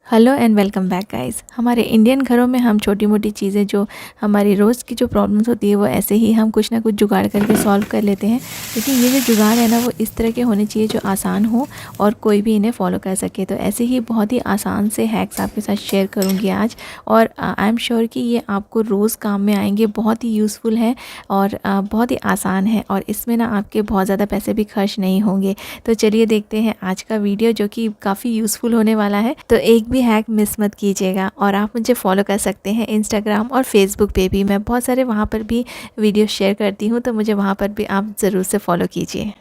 Hello and welcome back guys. हमारे Indian घरों में हम छोटी मोटी चीज़ें जो हमारी रोज़ की जो प्रॉब्लम्स होती है वो ऐसे ही हम कुछ ना कुछ जुगाड़ करके सॉल्व कर लेते हैं। लेकिन ये जो जुगाड़ है ना वो इस तरह के होने चाहिए जो आसान हो और कोई भी इन्हें फॉलो कर सके। तो ऐसे ही बहुत ही आसान से हैक्स आपके साथ शेयर करूँगी आज, और आई एम श्योर कि ये आपको रोज़ काम में आएंगे। बहुत ही यूज़फुल है और बहुत ही आसान है, और इसमें ना आपके बहुत ज़्यादा पैसे भी खर्च नहीं होंगे। तो चलिए देखते हैं आज का वीडियो जो कि काफ़ी यूज़फुल होने वाला है। तो एक भी हैक मिस मत कीजिएगा। और आप मुझे फॉलो कर सकते हैं इंस्टाग्राम और फेसबुक पे भी। मैं बहुत सारे वहाँ पर भी वीडियो शेयर करती हूँ, तो मुझे वहाँ पर भी आप ज़रूर से फॉलो कीजिए।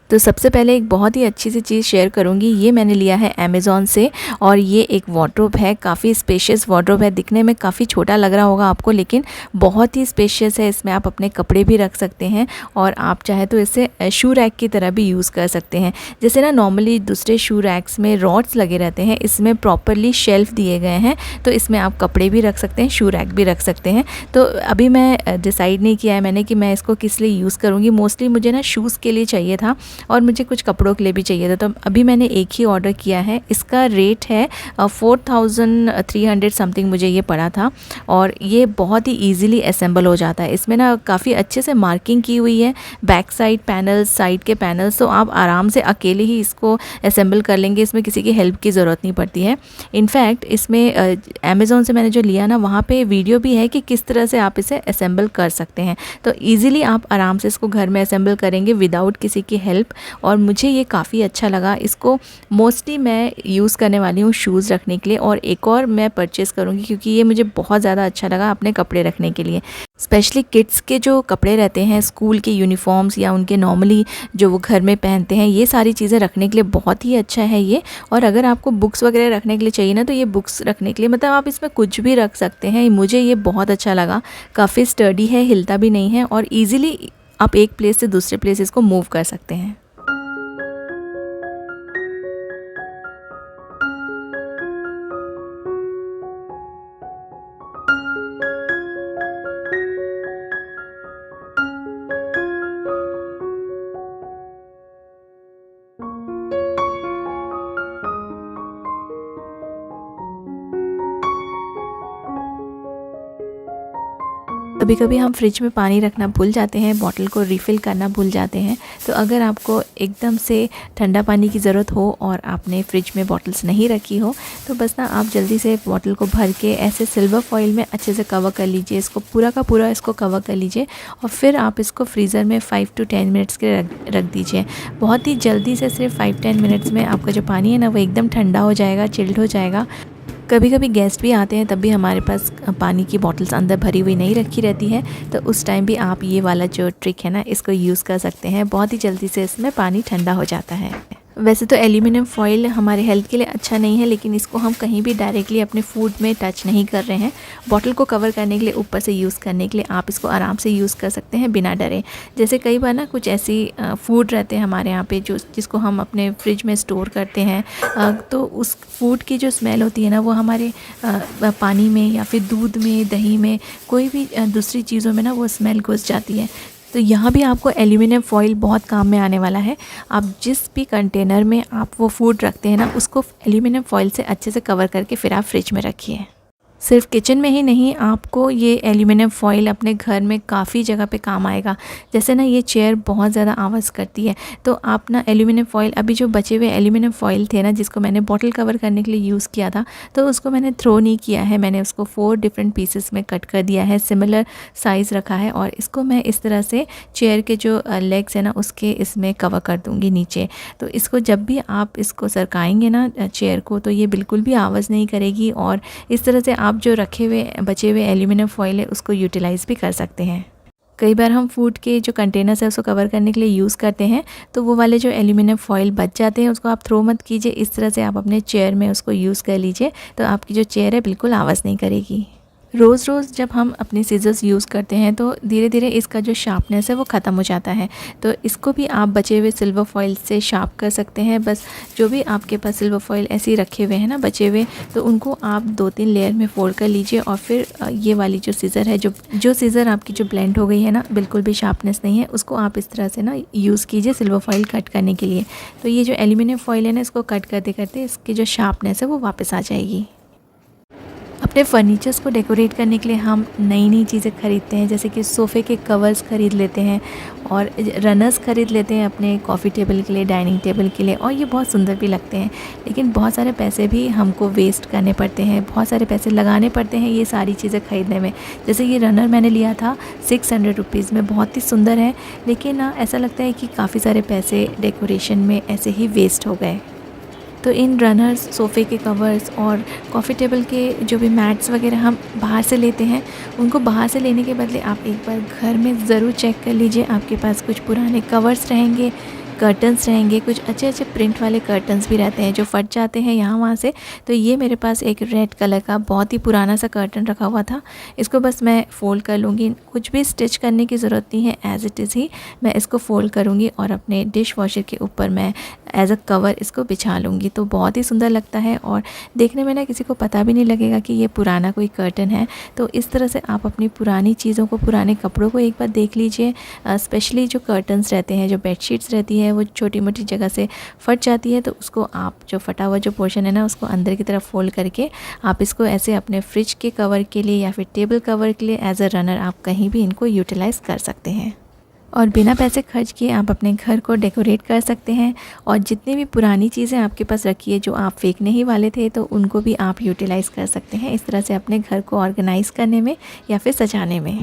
तो सबसे पहले एक बहुत ही अच्छी सी चीज़ शेयर करूँगी। ये मैंने लिया है अमेज़ॉन से, और ये एक वार्डरोब है। काफ़ी स्पेशियस वार्डरोब है। दिखने में काफ़ी छोटा लग रहा होगा आपको, लेकिन बहुत ही स्पेशियस है। इसमें आप अपने कपड़े भी रख सकते हैं, और आप चाहे तो इसे शू रैक की तरह भी यूज़ कर सकते हैं। जैसे ना नॉर्मली दूसरे शू रैक्स में रॉड्स लगे रहते हैं, इसमें प्रॉपरली शेल्फ दिए गए हैं। तो इसमें आप कपड़े भी रख सकते हैं, शू रैक भी रख सकते हैं। तो अभी मैं डिसाइड नहीं किया है मैंने कि मैं इसको किस लिए यूज़ करूँगी। मोस्टली मुझे ना शूज़ के लिए चाहिए था, और मुझे कुछ कपड़ों के लिए भी चाहिए था। तो अभी मैंने एक ही ऑर्डर किया है। इसका रेट है 4300 समथिंग मुझे ये पड़ा था, और ये बहुत ही ईजिली असेंबल हो जाता है। इसमें ना काफ़ी अच्छे से मार्किंग की हुई है, बैक साइड पैनल्स, साइड के पैनल्स। तो आप आराम से अकेले ही इसको असेंबल कर लेंगे। इसमें किसी की हेल्प की ज़रूरत नहीं पड़ती है। इनफैक्ट इसमें अमेज़ॉन से मैंने जो लिया ना, वहाँ पे वीडियो भी है कि किस तरह से आप इसे असेंबल कर सकते हैं। तो ईजिली आप आराम से इसको घर में असेंबल करेंगे विदाउट किसी की हेल्प। और मुझे ये काफ़ी अच्छा लगा। इसको मोस्टली मैं यूज़ करने वाली हूँ शूज़ रखने के लिए, और एक और मैं परचेज़ करूँगी क्योंकि ये मुझे बहुत ज़्यादा अच्छा लगा अपने कपड़े रखने के लिए। स्पेशली किड्स के जो कपड़े रहते हैं, स्कूल के यूनिफॉर्म्स या उनके नॉर्मली जो वो घर में पहनते हैं, ये सारी चीज़ें रखने के लिए बहुत ही अच्छा है ये। और अगर आपको बुक्स वगैरह रखने के लिए चाहिए ना, तो ये बुक्स रखने के लिए मतलब आप इसमें कुछ भी रख सकते हैं। मुझे ये बहुत अच्छा लगा। काफ़ी स्टडी है, हिलता भी नहीं है, और ईज़िली आप एक प्लेस से दूसरे प्लेस इसको मूव कर सकते हैं। कभी कभी हम फ्रिज में पानी रखना भूल जाते हैं, बॉटल को रिफ़िल करना भूल जाते हैं। तो अगर आपको एकदम से ठंडा पानी की ज़रूरत हो और आपने फ्रिज में बॉटल्स नहीं रखी हो, तो बस ना आप जल्दी से बॉटल को भर के ऐसे सिल्वर फॉइल में अच्छे से कवर कर लीजिए। इसको पूरा का पूरा इसको कवर कर लीजिए, और फिर आप इसको फ्रीज़र में 5 to 10 मिनट्स के रख दीजिए। बहुत ही जल्दी से, सिर्फ 5-10 मिनट्स में आपका जो पानी है ना वो एकदम ठंडा हो जाएगा, चिल्ड हो जाएगा। कभी कभी गेस्ट भी आते हैं, तब भी हमारे पास पानी की बॉटल्स अंदर भरी हुई नहीं रखी रहती है। तो उस टाइम भी आप ये वाला जो ट्रिक है ना, इसको यूज़ कर सकते हैं। बहुत ही जल्दी से इसमें पानी ठंडा हो जाता है। वैसे तो एल्यूमिनियम फॉइल हमारे हेल्थ के लिए अच्छा नहीं है, लेकिन इसको हम कहीं भी डायरेक्टली अपने फूड में टच नहीं कर रहे हैं। बॉटल को कवर करने के लिए, ऊपर से यूज़ करने के लिए आप इसको आराम से यूज़ कर सकते हैं बिना डरे। जैसे कई बार ना कुछ ऐसी फूड रहते हैं हमारे यहाँ पे जिसको हम अपने फ्रिज में स्टोर करते हैं, तो उस फूड की जो स्मेल होती है ना, वो हमारे पानी में या फिर दूध में, दही में, कोई भी दूसरी चीज़ों में ना वो स्मेल घुस जाती है। तो यहाँ भी आपको एल्यूमिनियम फॉइल बहुत काम में आने वाला है। आप जिस भी कंटेनर में आप वो फूड रखते हैं ना, उसको एल्यूमिनियम फॉइल से अच्छे से कवर करके फिर आप फ्रिज में रखिए। सिर्फ किचन में ही नहीं, आपको ये एल्यूमिनियम फॉइल अपने घर में काफ़ी जगह पे काम आएगा। जैसे ना ये चेयर बहुत ज़्यादा आवाज़ करती है, तो आप ना एल्यूमिनियम फॉइल, अभी जो बचे हुए एल्यूमिनियम फॉइल थे ना, जिसको मैंने बॉटल कवर करने के लिए यूज़ किया था, तो उसको मैंने थ्रो नहीं किया है। मैंने उसको 4 डिफरेंट पीसेस में कट कर दिया है, सिमिलर साइज़ रखा है, और इसको मैं इस तरह से चेयर के जो लेग्स है ना उसके इसमें कवर कर दूँगी नीचे। तो इसको जब भी आप इसको सरकाएँगे ना चेयर को, तो ये बिल्कुल भी आवाज़ नहीं करेगी, और इस तरह से आप जो रखे हुए बचे हुए एल्यूमिनियम फॉइल है उसको यूटिलाइज़ भी कर सकते हैं। कई बार हम फूड के जो कंटेनर्स है उसको कवर करने के लिए यूज़ करते हैं, तो वो वाले जो एल्यूमिनियम फॉइल बच जाते हैं उसको आप थ्रो मत कीजिए। इस तरह से आप अपने चेयर में उसको यूज़ कर लीजिए, तो आपकी जो चेयर है बिल्कुल आवाज़ नहीं करेगी। रोज़ रोज़ जब हम अपने सीज़र्स यूज़ करते हैं तो धीरे धीरे इसका जो शार्पनेस है वो ख़त्म हो जाता है। तो इसको भी आप बचे हुए सिल्वर फॉइल से शार्प कर सकते हैं। बस जो भी आपके पास सिल्वर फॉइल ऐसे ही रखे हुए हैं ना बचे हुए, तो उनको आप 2-3 लेयर में फ़ोल्ड कर लीजिए और फिर ये वाली जो सीज़र है, जो सीज़र आपकी जो ब्लेंड हो गई है ना, बिल्कुल भी शार्पनेस नहीं है, उसको आप इस तरह से ना यूज़ कीजिए सिल्वर फॉइल कट करने के लिए। तो ये जो एल्यूमिनियम फॉइल है ना, इसको कट करते करते इसकी जो शार्पनेस है वो वापस आ जाएगी। अपने फर्नीचर्स को डेकोरेट करने के लिए हम नई नई चीज़ें ख़रीदते हैं, जैसे कि सोफ़े के कवर्स ख़रीद लेते हैं और रनर्स ख़रीद लेते हैं अपने कॉफ़ी टेबल के लिए, डाइनिंग टेबल के लिए, और ये बहुत सुंदर भी लगते हैं। लेकिन बहुत सारे पैसे भी हमको वेस्ट करने पड़ते हैं, बहुत सारे पैसे लगाने पड़ते हैं ये सारी चीज़ें ख़रीदने में। जैसे ये रनर मैंने लिया था 600 रुपीज़ में, बहुत ही सुंदर है, लेकिन ना ऐसा लगता है कि काफ़ी सारे पैसे डेकोरेशन में ऐसे ही वेस्ट हो गए। तो इन रनर्स, सोफ़े के कवर्स और कॉफ़ी टेबल के जो भी मैट्स वगैरह हम बाहर से लेते हैं, उनको बाहर से लेने के बदले आप एक बार घर में ज़रूर चेक कर लीजिए। आपके पास कुछ पुराने कवर्स रहेंगे, कर्टन्स रहेंगे, कुछ अच्छे अच्छे प्रिंट वाले कर्टन्स भी रहते हैं जो फट जाते हैं यहाँ वहाँ से। तो ये मेरे पास एक रेड कलर का बहुत ही पुराना सा कर्टन रखा हुआ था, इसको बस मैं फ़ोल्ड कर लूँगी, कुछ भी स्टिच करने की ज़रूरत नहीं है, एज़ इट इज़ ही मैं इसको फ़ोल्ड करूँगी और अपने डिश वॉशर के ऊपर मैं एज़ अ कवर इसको बिछा लूँगी। तो बहुत ही सुंदर लगता है और देखने में ना किसी को पता भी नहीं लगेगा कि ये पुराना कोई कर्टन है। तो इस तरह से आप अपनी पुरानी चीज़ों को, पुराने कपड़ों को एक बार देख लीजिए। स्पेशली जो कर्टन्स रहते हैं, जो बेडशीट्स रहती है, वो छोटी मोटी जगह से फट जाती है, तो उसको आप जो फटा हुआ जो पोर्शन है ना, उसको अंदर की तरफ फोल्ड करके आप इसको ऐसे अपने फ्रिज के कवर के लिए या फिर टेबल कवर के लिए एज अ रनर आप कहीं भी इनको यूटिलाइज़ कर सकते हैं। और बिना पैसे खर्च किए आप अपने घर को डेकोरेट कर सकते हैं। और जितनी भी पुरानी चीज़ें आपके पास रखी है जो आप फेंकने ही वाले थे, तो उनको भी आप यूटिलाइज़ कर सकते हैं इस तरह से अपने घर को ऑर्गेनाइज़ करने में या फिर सजाने में।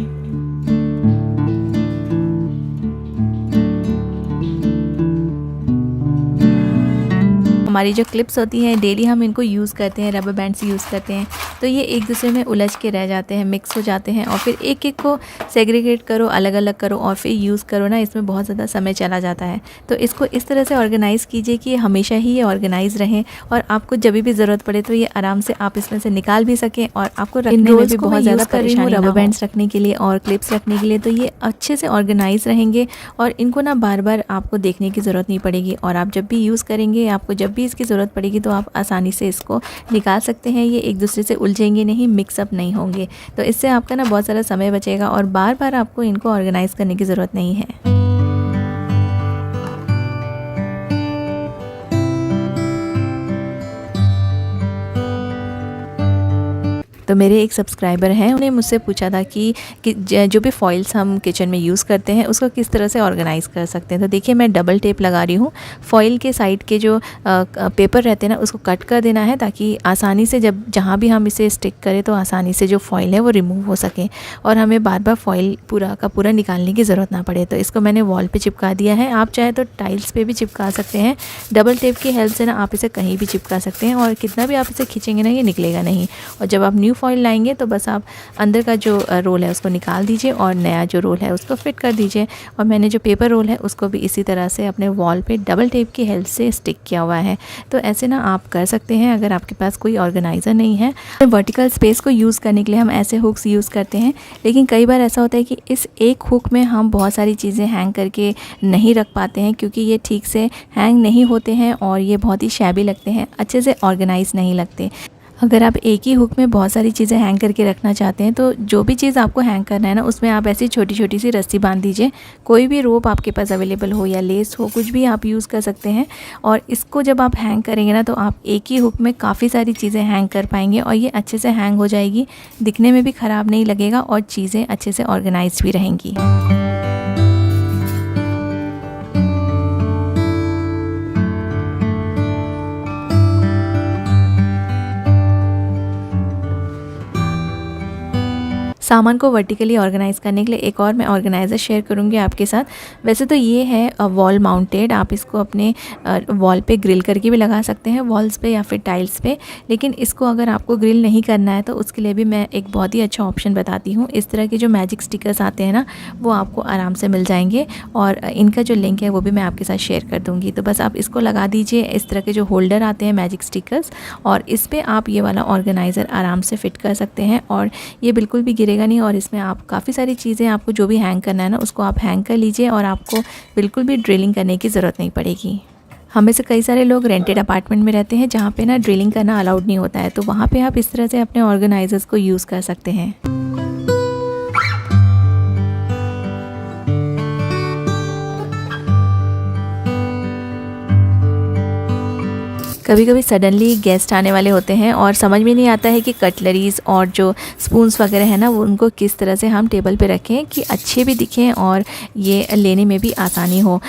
हमारी जो क्लिप्स होती हैं डेली हम इनको यूज़ करते हैं, रबर बैंड्स यूज़ करते हैं, तो ये एक दूसरे में उलझ के रह जाते हैं, मिक्स हो जाते हैं, और फिर एक एक को सेग्रीगेट करो, अलग अलग करो और फिर यूज़ करो ना, इसमें बहुत ज़्यादा समय चला जाता है। तो इसको इस तरह से ऑर्गेनाइज़ कीजिए कि हमेशा ही ये ऑर्गेनाइज़ रहें और आपको जब भी ज़रूरत पड़े तो ये आराम से आप इसमें से निकाल भी सकें और आपको रखने में भी बहुत ज़्यादा परेशानी ना हो। रबर बैंड्स रखने के लिए और क्लिप्स रखने के लिए, तो ये अच्छे से ऑर्गेनाइज़ रहेंगे और इनको ना बार बार आपको देखने की ज़रूरत नहीं पड़ेगी, और आप जब भी यूज़ करेंगे, आपको जब भी इसकी ज़रूरत पड़ेगी तो आप आसानी से इसको निकाल सकते हैं। ये एक दूसरे से उलझेंगे नहीं, मिक्सअप नहीं होंगे, तो इससे आपका ना बहुत सारा समय बचेगा और बार बार आपको इनको ऑर्गेनाइज़ करने की ज़रूरत नहीं है। तो मेरे एक सब्सक्राइबर हैं, उन्हें मुझसे पूछा था कि जो भी फॉइल्स हम किचन में यूज़ करते हैं उसको किस तरह से ऑर्गेनाइज़ कर सकते हैं। तो देखिए मैं डबल टेप लगा रही हूँ। फॉइल के साइड के जो पेपर रहते हैं ना, उसको कट कर देना है ताकि आसानी से जब जहाँ भी हम इसे स्टिक करें तो आसानी से जो फॉइल है वो रिमूव हो सके और हमें बार बार फॉइल पूरा का पूरा निकालने की ज़रूरत ना पड़े। तो इसको मैंने वॉल पर चिपका दिया है। आप चाहे तो टाइल्स पर भी चिपका सकते हैं। डबल टेप की हेल्प से ना आप इसे कहीं भी चिपका सकते हैं और कितना भी आप इसे खींचेंगे ना, ये निकलेगा नहीं। और जब आप न्यू फॉइल लाएंगे तो बस आप अंदर का जो रोल है उसको निकाल दीजिए और नया जो रोल है उसको फिट कर दीजिए। और मैंने जो पेपर रोल है उसको भी इसी तरह से अपने वॉल पे डबल टेप की हेल्प से स्टिक किया हुआ है। तो ऐसे ना आप कर सकते हैं अगर आपके पास कोई ऑर्गेनाइज़र नहीं है। वर्टिकल स्पेस को यूज़ करने के लिए हम ऐसे हुक्स यूज़ करते हैं, लेकिन कई बार ऐसा होता है कि इस एक हुक में हम बहुत सारी चीज़ें हैंग करके नहीं रख पाते हैं, क्योंकि ये ठीक से हैंग नहीं होते हैं और ये बहुत ही शैबी लगते हैं, अच्छे से ऑर्गेनाइज नहीं लगते। अगर आप एक ही हुक में बहुत सारी चीज़ें हैंग करके रखना चाहते हैं, तो जो भी चीज़ आपको हैंग करना है ना, उसमें आप ऐसी छोटी छोटी सी रस्सी बांध दीजिए। कोई भी रोप आपके पास अवेलेबल हो या लेस हो, कुछ भी आप यूज़ कर सकते हैं। और इसको जब आप हैंग करेंगे ना, तो आप एक ही हुक में काफ़ी सारी चीज़ें हैंग कर पाएंगे और ये अच्छे से हैंग हो जाएगी, दिखने में भी ख़राब नहीं लगेगा और चीज़ें अच्छे से ऑर्गेनाइज भी रहेंगी। सामान को वर्टिकली ऑर्गेनाइज़ करने के लिए एक और मैं ऑर्गेनाइज़र शेयर करूँगी आपके साथ। वैसे तो ये है वॉल माउंटेड, आप इसको अपने वॉल पे ग्रिल करके भी लगा सकते हैं, वॉल्स पे या फिर टाइल्स पे। लेकिन इसको अगर आपको ग्रिल नहीं करना है तो उसके लिए भी मैं एक बहुत ही अच्छा ऑप्शन बताती हूँ। इस तरह के जो मैजिक स्टिकर्स आते हैं ना, वो आपको आराम से मिल जाएंगे और इनका जो लिंक है वो भी मैं आपके साथ शेयर कर दूँगी। तो बस आप इसको लगा दीजिए। इस तरह के जो होल्डर आते हैं मैजिक स्टिकर्स, और इस पर आप ये वाला ऑर्गेनाइज़र आराम से फिट कर सकते हैं और ये बिल्कुल भी गिरेगा नहीं। और इसमें आप काफ़ी सारी चीज़ें, आपको जो भी हैंग करना है ना उसको आप हैंग कर लीजिए और आपको बिल्कुल भी ड्रिलिंग करने की ज़रूरत नहीं पड़ेगी। हमें से कई सारे लोग रेंटेड अपार्टमेंट में रहते हैं जहाँ पे ना ड्रिलिंग करना अलाउड नहीं होता है, तो वहाँ पे आप इस तरह से अपने ऑर्गेनाइजर्स को यूज़ कर सकते हैं। कभी कभी सडनली गेस्ट आने वाले होते हैं और समझ में नहीं आता है कि कटलरीज़ और जो स्पून्स वगैरह है ना, वो उनको किस तरह से हम टेबल पे रखें कि अच्छे भी दिखें और ये लेने में भी आसानी हो।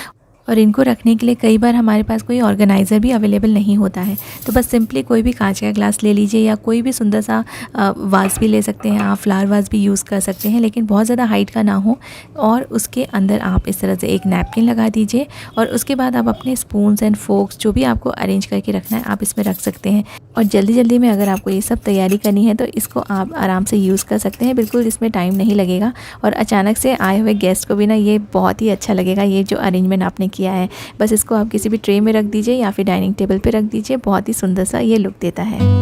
और इनको रखने के लिए कई बार हमारे पास कोई ऑर्गेनाइज़र भी अवेलेबल नहीं होता है, तो बस सिंपली कोई भी कांच का ग्लास ले लीजिए या कोई भी सुंदर सा वाज भी ले सकते हैं आप, फ्लावर वाज भी यूज़ कर सकते हैं, लेकिन बहुत ज़्यादा हाइट का ना हो। और उसके अंदर आप इस तरह से एक नैपकिन लगा दीजिए और उसके बाद आप अपने स्पून्स एंड फोक्स जो भी आपको अरेंज करके रखना है आप इसमें रख सकते हैं। और जल्दी जल्दी में अगर आपको ये सब तैयारी करनी है तो इसको आप आराम से यूज़ कर सकते हैं, बिल्कुल इसमें टाइम नहीं लगेगा। और अचानक से आए हुए गेस्ट को भी ना ये बहुत ही अच्छा लगेगा, ये जो अरेंजमेंट आपने किया है। बस इसको आप किसी भी ट्रे में रख दीजिए या फिर डाइनिंग टेबल पे रख दीजिए, बहुत ही सुंदर सा ये लुक देता है।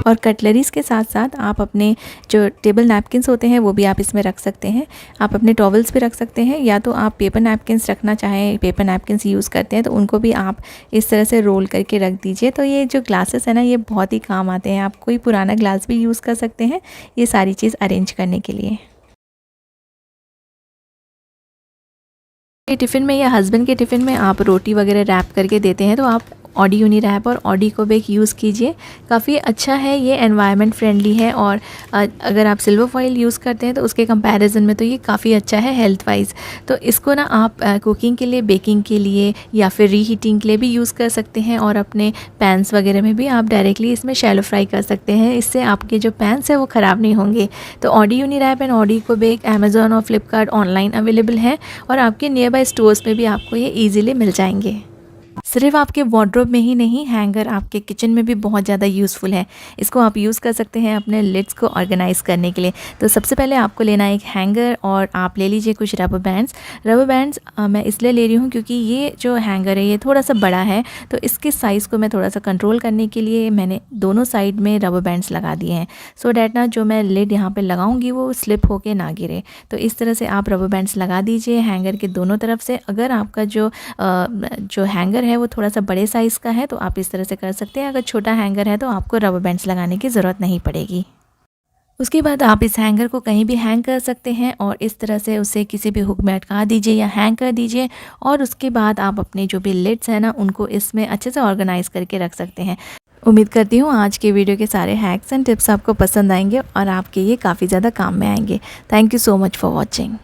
और कटलरीज़ के साथ साथ आप अपने जो टेबल नैपकिन्स होते हैं वो भी आप इसमें रख सकते हैं। आप अपने टॉवल्स भी रख सकते हैं, या तो आप पेपर नैपकिन्स रखना चाहें, पेपर नैपकिन्स यूज़ करते हैं तो उनको भी आप इस तरह से रोल करके रख दीजिए। तो ये जो ग्लासेस है ना, ये बहुत ही काम आते हैं। आप कोई पुराना ग्लास भी यूज़ कर सकते हैं ये सारी चीज़ अरेंज करने के लिए। टिफ़िन में या हस्बैंड के टिफ़िन में आप रोटी वगैरह रैप करके देते हैं तो आप ऑडी यूनी रैप और ऑडी को बेक यूज़ कीजिए, काफ़ी अच्छा है, ये एनवायरनमेंट फ्रेंडली है। और अगर आप सिल्वर फॉइल यूज़ करते हैं तो उसके कंपैरिजन में तो ये काफ़ी अच्छा है हेल्थ वाइज। तो इसको ना आप कुकिंग के लिए, बेकिंग के लिए या फिर रीहीटिंग के लिए भी यूज़ कर सकते हैं और अपने पैन्स वगैरह में भी आप डायरेक्टली इसमें शैलो फ्राई कर सकते हैं। इससे आपके जो पैन्स है वो ख़राब नहीं होंगे। तो Audi uni wrap and Audi को बेक अमेज़ॉन और फ्लिपकार्ट ऑनलाइन अवेलेबल है और आपके नियर बाय स्टोर्स में भी आपको ये ईजिली मिल जाएंगे। सिर्फ आपके वार्डरोब में ही नहीं, हैंगर आपके किचन में भी बहुत ज़्यादा यूज़फुल है। इसको आप यूज़ कर सकते हैं अपने लिड्स को ऑर्गेनाइज़ करने के लिए। तो सबसे पहले आपको लेना है एक हैंगर और आप ले लीजिए कुछ रबर बैंड्स। रबर बैंड्स मैं इसलिए ले रही हूँ क्योंकि ये जो हैंगर है ये थोड़ा सा बड़ा है, तो इसके साइज़ को मैं थोड़ा सा कंट्रोल करने के लिए मैंने दोनों साइड में रबर बैंड्स लगा दिए हैं, सो डैट ना जो मैं लिड यहाँ पर लगाऊँगी वो स्लिप होके ना गिरे। तो इस तरह से आप रबर बैंड्स लगा दीजिए हैंगर के दोनों तरफ से। अगर आपका जो हैंगर है वो थोड़ा सा बड़े साइज़ का है तो आप इस तरह से कर सकते हैं। अगर छोटा हैंगर है तो आपको रबर बैंड्स लगाने की ज़रूरत नहीं पड़ेगी। उसके बाद आप इस हैंगर को कहीं भी हैंग कर सकते हैं और इस तरह से उसे किसी भी हुक में अटका दीजिए या हैंग कर दीजिए। और उसके बाद आप अपने जो भी लिड्स हैं ना उनको इसमें अच्छे से ऑर्गेनाइज़ करके रख सकते हैं। उम्मीद करती हूँ आज के वीडियो के सारे हैक्स एंड टिप्स आपको पसंद आएंगे और आपके ये काफ़ी ज़्यादा काम में आएंगे। Thank you so much for watching.